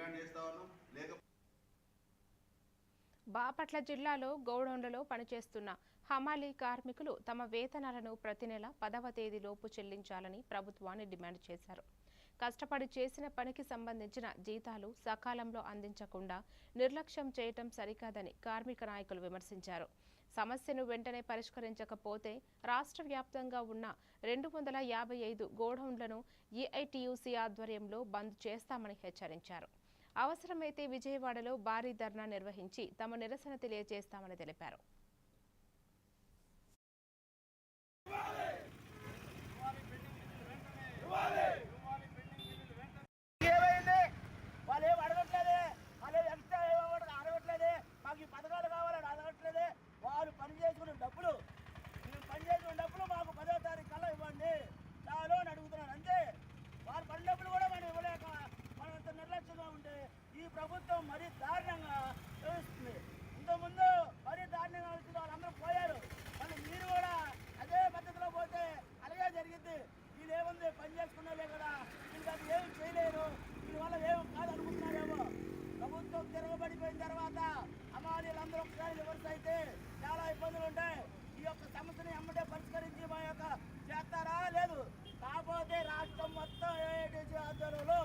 Demand చేస్తా ఉన్నాం. బాపట్ల జిల్లాలో గోడౌన్లలో పనిచేస్తున్న హమాలీ కార్మికులు తమ వేతనాలను ప్రతి నెల 10వ తేదీలోపు చెల్లించాలని ప్రభుత్వాన్ని డిమాండ్ చేశారు. కష్టపడి చేసిన పనికి సంబంధించిన జీతాలు సకాలంలో అందించకుండా నిర్లక్ష్యం చేయటం సరికాదని కార్మిక నాయకులు విమర్శించారు. సమస్యను వెంటనే పరిష్కరించకపోతే రాష్ట్ర వ్యాప్తంగా ఉన్న 255 గోడౌన్లను ఏఐటీయూసీ ఆధ్వర్యంలో బంద్ చేస్తామని హెచ్చరించారు. అవసరమైతే విజయవాడలో భారీ ధర్నా నిర్వహించి తమ నిరసన తెలియజేస్తామని తెలిపారు. వాళ్ళు పని చేసుకున్న డబ్బులు మాకు 10వ తారీఖు కల్లా ఇవ్వండి చాలు అని అడుగుతున్నారు. అంతే, వారు పని డబ్బులు కూడా మనం ఇవ్వలేక మనం ఇంత నిర్లక్ష్యంగా ఉంటే ఈ ప్రభుత్వం మరీ దారుణంగా వ్యవహరిస్తుంది. ఇంతకుముందు మరీ దారుణంగా వ్యవహరిస్తుంది, వాళ్ళందరూ పోయారు. మళ్ళీ మీరు కూడా అదే పద్ధతిలో పోతే అలాగే జరిగింది. వీళ్ళు ఏముంది, పని చేసుకునేలే కదా, వీళ్ళు అది ఏమి చేయలేరు, దీనివల్ల ఏమి కాదు అనుకుంటున్నారేమో. ప్రభుత్వం తిరగబడిపోయిన తర్వాత హమాలీలందరూ ఒకసారి రివర్స్ అయితే చాలా ఇబ్బందులు ఉంటాయి. ఈ యొక్క సమస్యని అమ్మటే పరిష్కరించి మా యొక్క చేస్తారా లేదు, కాకపోతే రాష్ట్రం మొత్తం ఏఐటీసీ ఆధ్వర్యంలో